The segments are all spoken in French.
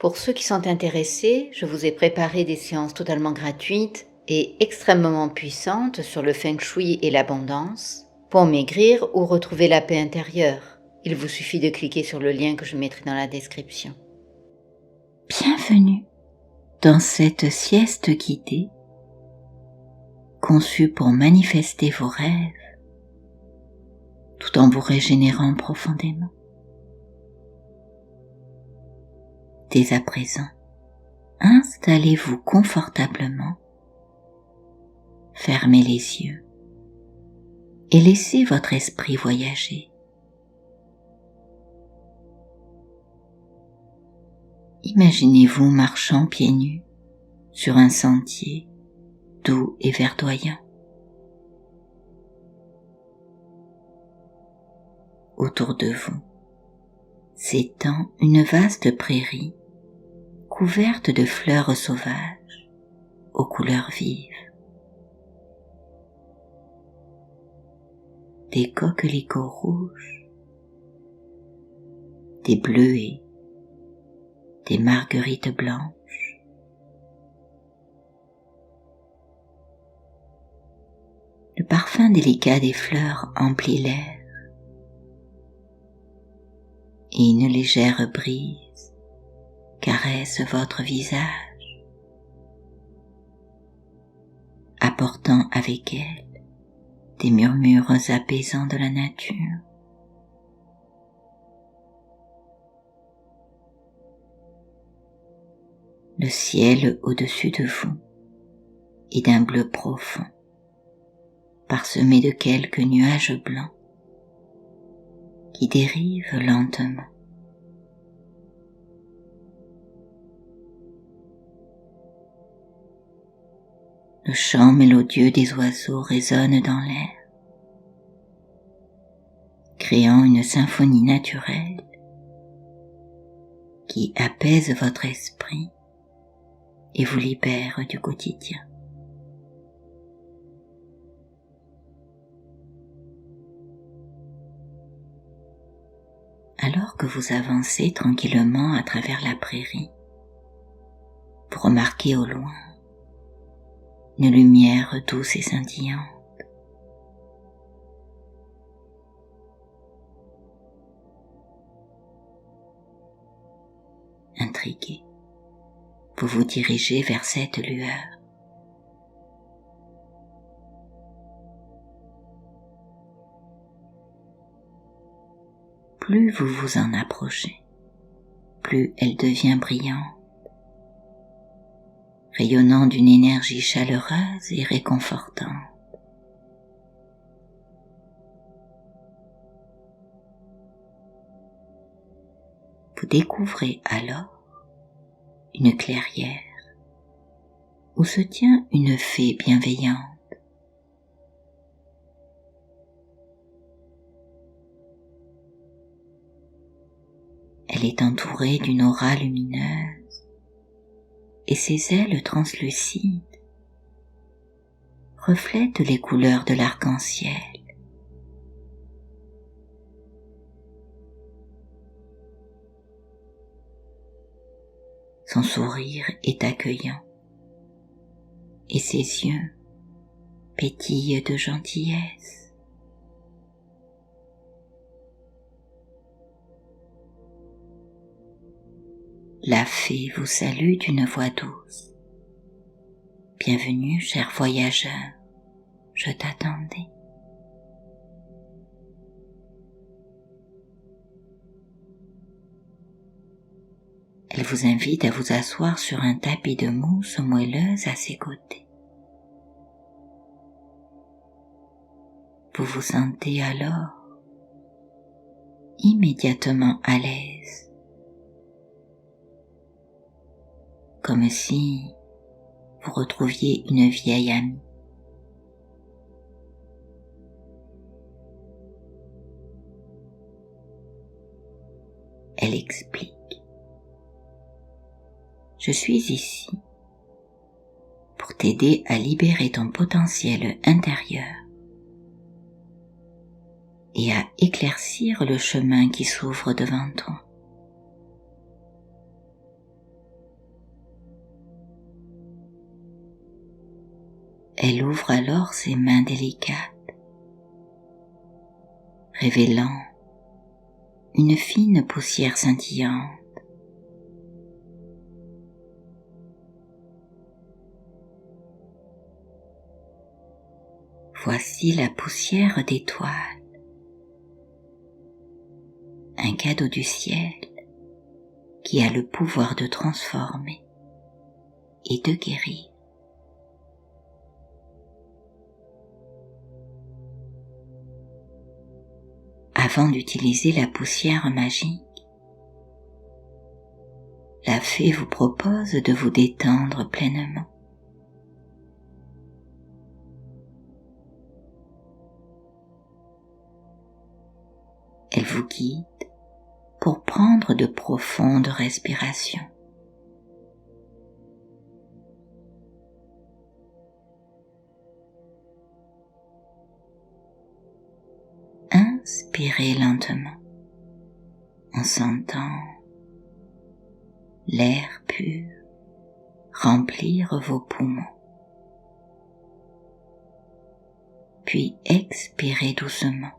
Pour ceux qui sont intéressés, je vous ai préparé des séances totalement gratuites et extrêmement puissantes sur le feng shui et l'abondance pour maigrir ou retrouver la paix intérieure. Il vous suffit de cliquer sur le lien que je mettrai dans la description. Bienvenue dans cette sieste guidée conçue pour manifester vos rêves tout en vous régénérant profondément. Dès à présent, installez-vous confortablement, fermez les yeux et laissez votre esprit voyager. Imaginez-vous marchant pieds nus sur un sentier doux et verdoyant. Autour de vous s'étend une vaste prairie couverte de fleurs sauvages aux couleurs vives. Des coquelicots rouges, des bleuets, des marguerites blanches. Le parfum délicat des fleurs emplit l'air et une légère brise caresse votre visage, apportant avec elle des murmures apaisants de la nature. Le ciel au-dessus de vous est d'un bleu profond, parsemé de quelques nuages blancs qui dérivent lentement. Le chant mélodieux des oiseaux résonne dans l'air, créant une symphonie naturelle qui apaise votre esprit et vous libère du quotidien. Alors que vous avancez tranquillement à travers la prairie, vous remarquez au loin une lumière douce et scintillante. Intrigué, vous vous dirigez vers cette lueur. Plus vous vous en approchez, plus elle devient brillante, rayonnant d'une énergie chaleureuse et réconfortante. Vous découvrez alors une clairière où se tient une fée bienveillante. Elle est entourée d'une aura lumineuse et ses ailes translucides reflètent les couleurs de l'arc-en-ciel. Son sourire est accueillant et ses yeux pétillent de gentillesse. La fée vous salue d'une voix douce. Bienvenue, cher voyageur, je t'attendais. Elle vous invite à vous asseoir sur un tapis de mousse moelleuse à ses côtés. Vous vous sentez alors immédiatement à l'aise, comme si vous retrouviez une vieille amie. Elle explique: je suis ici pour t'aider à libérer ton potentiel intérieur et à éclaircir le chemin qui s'ouvre devant toi. Elle ouvre alors ses mains délicates, révélant une fine poussière scintillante. Voici la poussière d'étoiles, un cadeau du ciel qui a le pouvoir de transformer et de guérir. Avant d'utiliser la poussière magique, la fée vous propose de vous détendre pleinement. Elle vous guide pour prendre de profondes respirations. Inspirez lentement en sentant l'air pur remplir vos poumons. Puis expirez doucement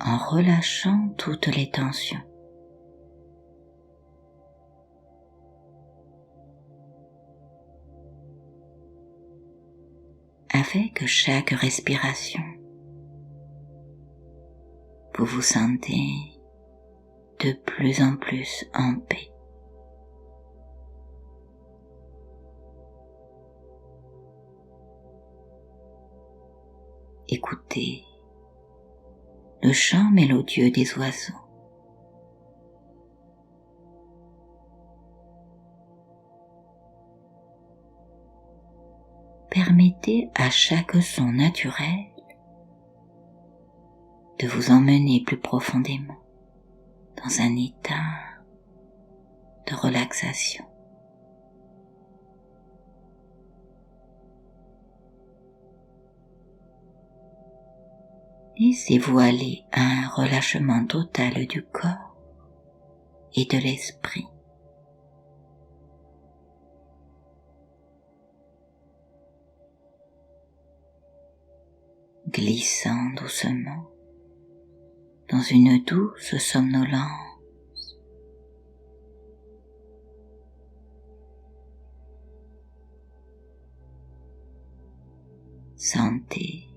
en relâchant toutes les tensions. Avec chaque respiration, vous vous sentez de plus en plus en paix. Écoutez le chant mélodieux des oiseaux. Permettez à chaque son naturel de vous emmener plus profondément dans un état de relaxation. Laissez-vous aller à un relâchement total du corps et de l'esprit. Glissant doucement dans une douce somnolence. Sentez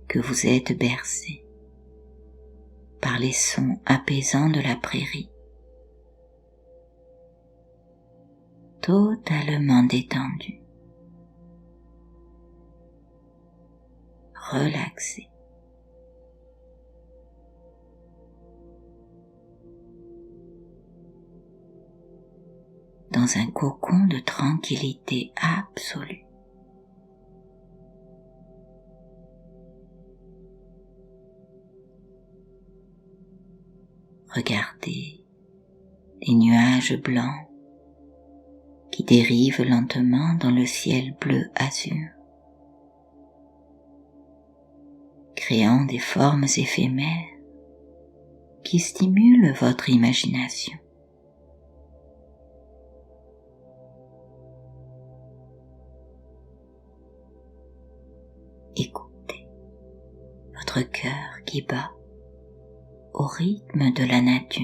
que vous êtes bercé par les sons apaisants de la prairie, totalement détendu, relaxé. Dans un cocon de tranquillité absolue. Regardez les nuages blancs qui dérivent lentement dans le ciel bleu azur, créant des formes éphémères qui stimulent votre imagination. Écoutez votre cœur qui bat au rythme de la nature.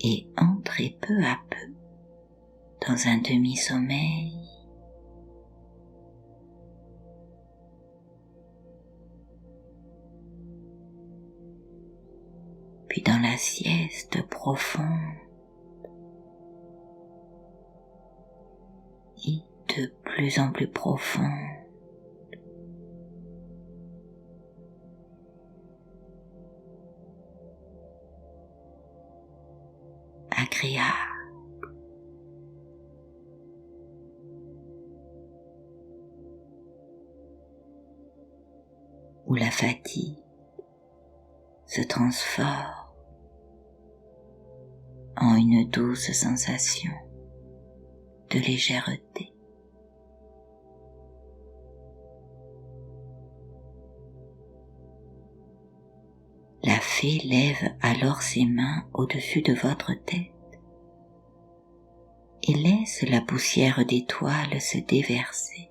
Et entrez peu à peu dans un demi-sommeil. Puis dans la sieste profonde et de plus en plus profonde. Agréable. Où la fatigue se transforme en une douce sensation de légèreté. La fée lève alors ses mains au-dessus de votre tête et laisse la poussière d'étoiles se déverser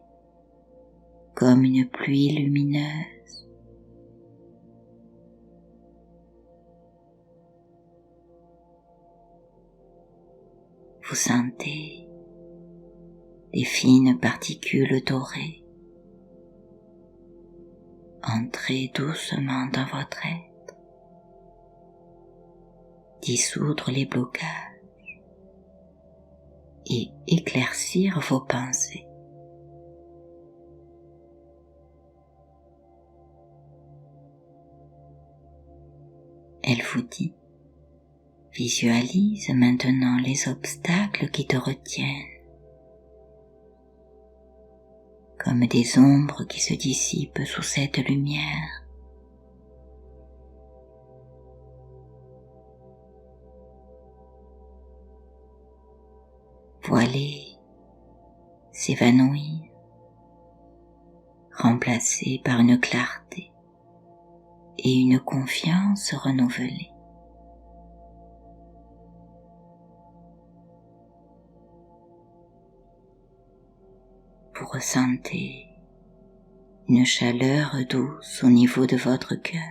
comme une pluie lumineuse. Vous sentez des fines particules dorées entrer doucement dans votre être, dissoudre les blocages et éclaircir vos pensées. Elle vous dit: visualise maintenant les obstacles qui te retiennent, comme des ombres qui se dissipent sous cette lumière. Voilées s'évanouir, remplacées par une clarté et une confiance renouvelée. Vous ressentez une chaleur douce au niveau de votre cœur.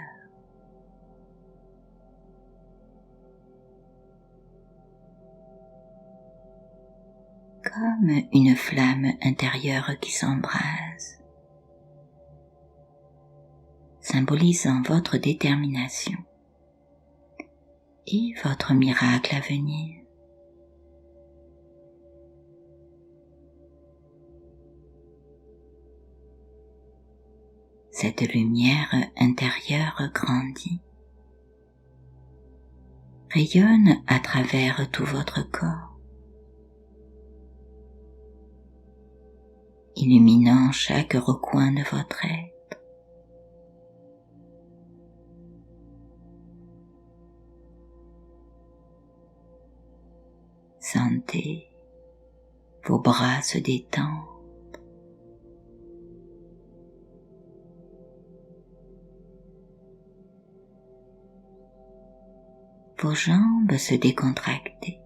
Comme une flamme intérieure qui s'embrase, symbolisant votre détermination et votre miracle à venir. Cette lumière intérieure grandit, rayonne à travers tout votre corps, illuminant chaque recoin de votre être. Sentez vos bras se détendre, vos jambes se décontracter.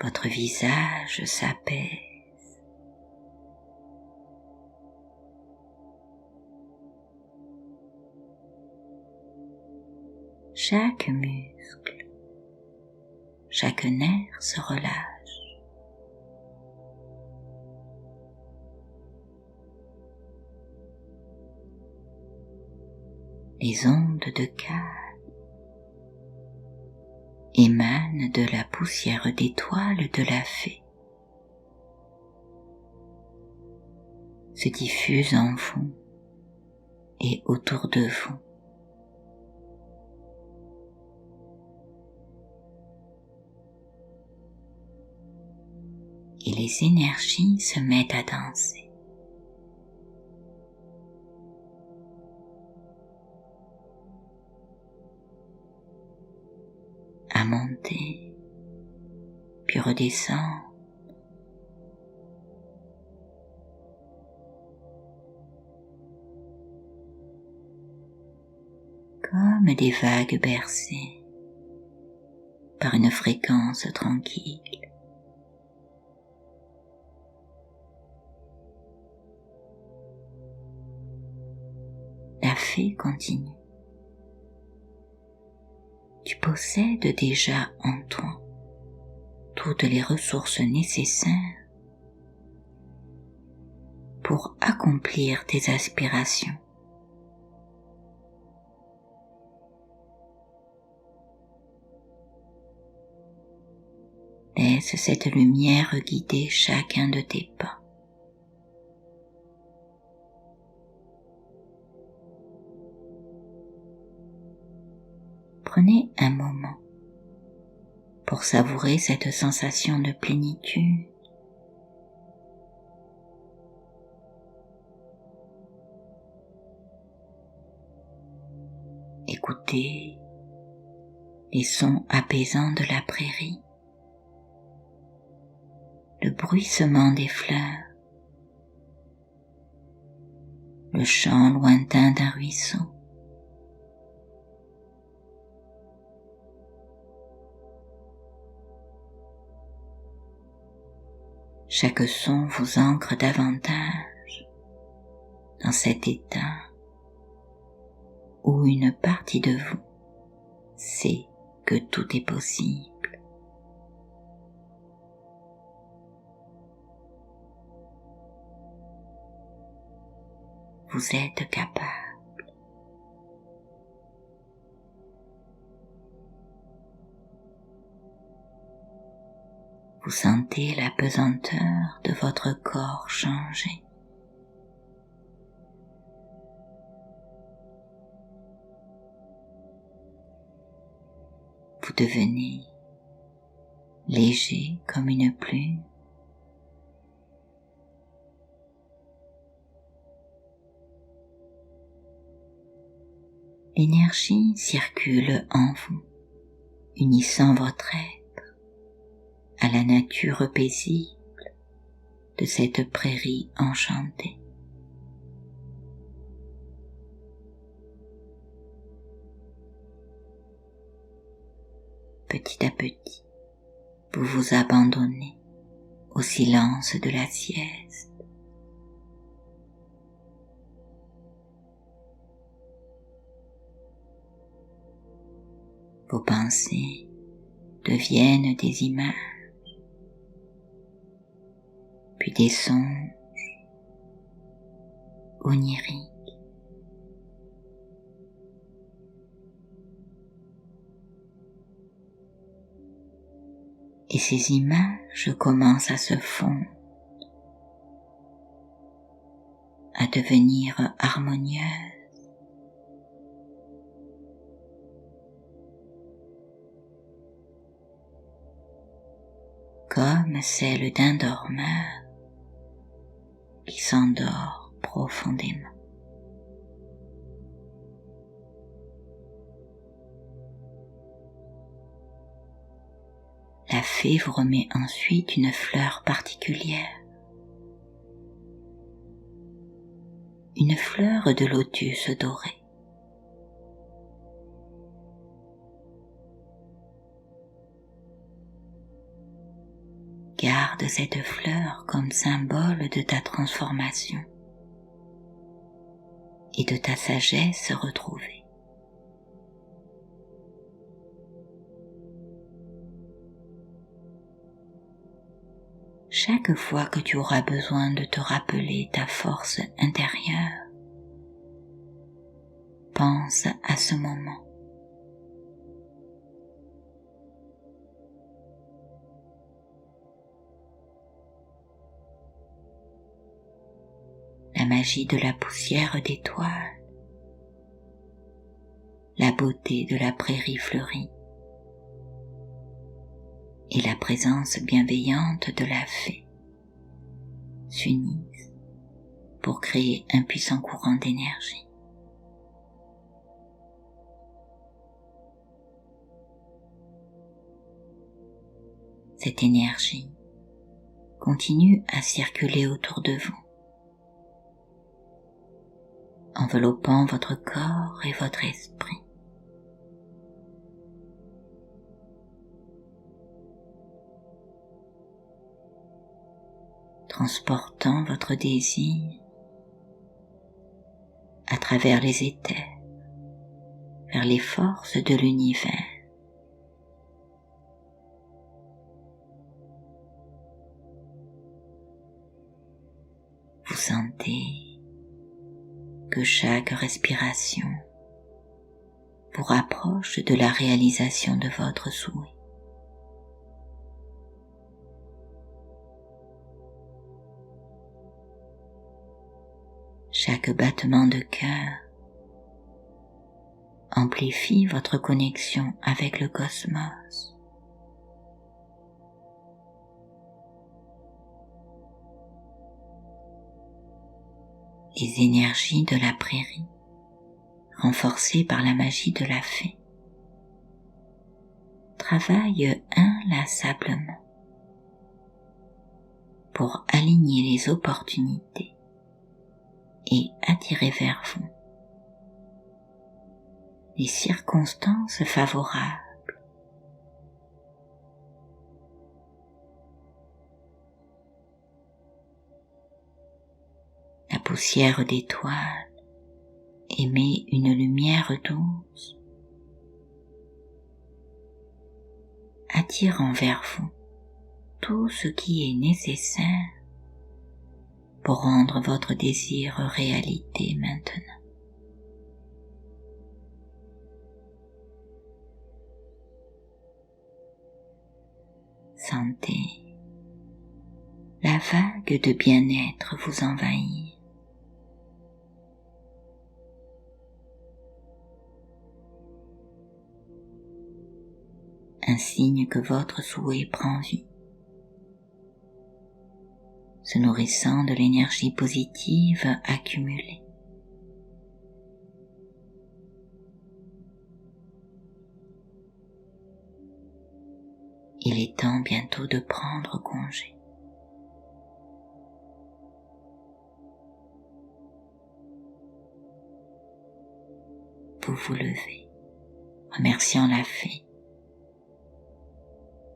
Votre visage s'apaise. Chaque muscle, chaque nerf se relâche. Les ondes de calme émanent de la poussière d'étoiles de la fée, se diffusent en vous et autour de vous. Et les énergies se mettent à danser. À monter, puis redescendre. Comme des vagues bercées par une fréquence tranquille. La fée continue. Tu possèdes déjà en toi toutes les ressources nécessaires pour accomplir tes aspirations. Laisse cette lumière guider chacun de tes pas. Prenez un moment pour savourer cette sensation de plénitude. Écoutez les sons apaisants de la prairie, le bruissement des fleurs le chant lointain d'un ruisseau. Chaque son vous ancre davantage dans cet état où une partie de vous sait que tout est possible. Vous êtes capable. Vous sentez la pesanteur de votre corps changer. Vous devenez léger comme une plume. L'énergie circule en vous, unissant votre être à la nature paisible de cette prairie enchantée. Petit à petit, vous vous abandonnez au silence de la sieste. Vos pensées deviennent des images, puis des songes oniriques. Et ces images commencent à se fondre, à devenir harmonieuses. Comme celle d'un dormeur qui s'endort profondément. La fée vous remet ensuite une fleur particulière, une fleur de lotus doré. Garde cette fleur comme symbole de ta transformation et de ta sagesse retrouvée. Chaque fois que tu auras besoin de te rappeler ta force intérieure, pense à ce moment. La magie de la poussière d'étoiles, la beauté de la prairie fleurie et la présence bienveillante de la fée s'unissent pour créer un puissant courant d'énergie. Cette énergie continue à circuler autour de vous, enveloppant votre corps et votre esprit. Transportant votre désir à travers les éthers vers les forces de l'univers. Vous sentez que chaque respiration vous rapproche de la réalisation de votre souhait. Chaque battement de cœur amplifie votre connexion avec le cosmos. Les énergies de la prairie, renforcées par la magie de la fée, travaillent inlassablement pour aligner les opportunités et attirer attirer vers vous les circonstances favorables. La poussière d'étoiles émet une lumière douce, attirant vers vous tout ce qui est nécessaire pour rendre votre désir réalité maintenant. Sentez la vague de bien-être vous envahir. Un signe que votre souhait prend vie, se nourrissant de l'énergie positive accumulée. Il est temps bientôt de prendre congé. Vous vous levez, remerciant la fée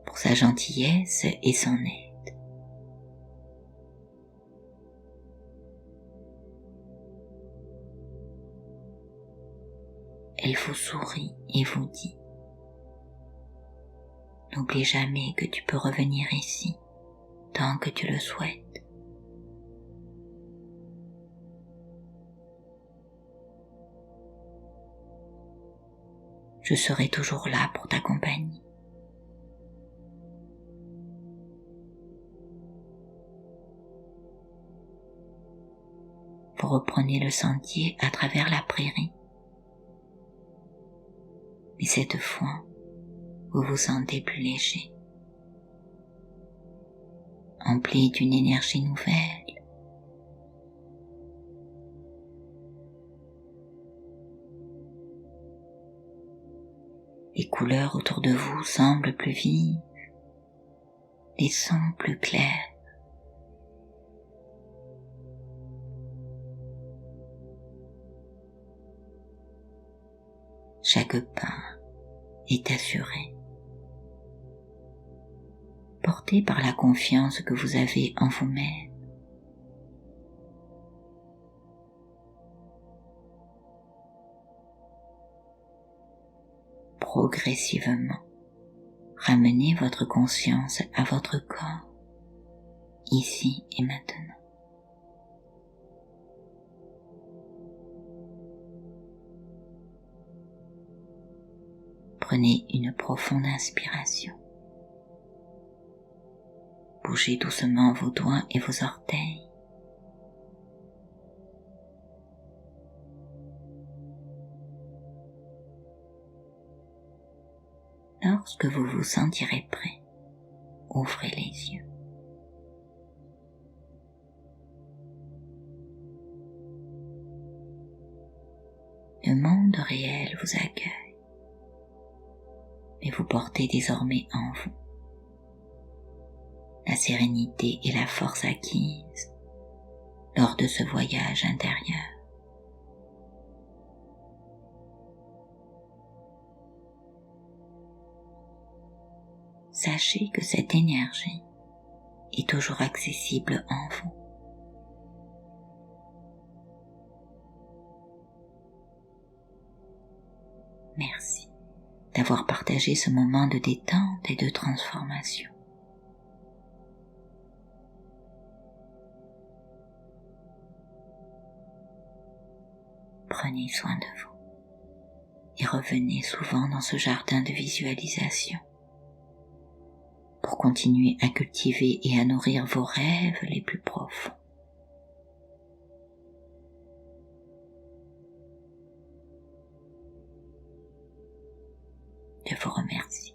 pour sa gentillesse et son aide. Elle vous sourit et vous dit: n'oublie jamais que tu peux revenir ici tant que tu le souhaites. Je serai toujours là pour t'accompagner. Vous reprenez le sentier à travers la prairie. Mais cette fois, vous vous sentez plus léger, empli d'une énergie nouvelle. Les couleurs autour de vous semblent plus vives, les sons plus clairs. Chaque pas est assuré, porté par la confiance que vous avez en vous-même. Progressivement, ramenez votre conscience à votre corps, ici et maintenant. Prenez une profonde inspiration. Bougez doucement vos doigts et vos orteils. Lorsque vous vous sentirez prêt, ouvrez les yeux. Le monde réel vous accueille, mais vous portez désormais en vous la sérénité et la force acquises lors de ce voyage intérieur. Sachez que cette énergie est toujours accessible en vous. Merci d'avoir partagé ce moment de détente et de transformation. Prenez soin de vous et revenez souvent dans ce jardin de visualisation pour continuer à cultiver et à nourrir vos rêves les plus profonds. Je vous remercie.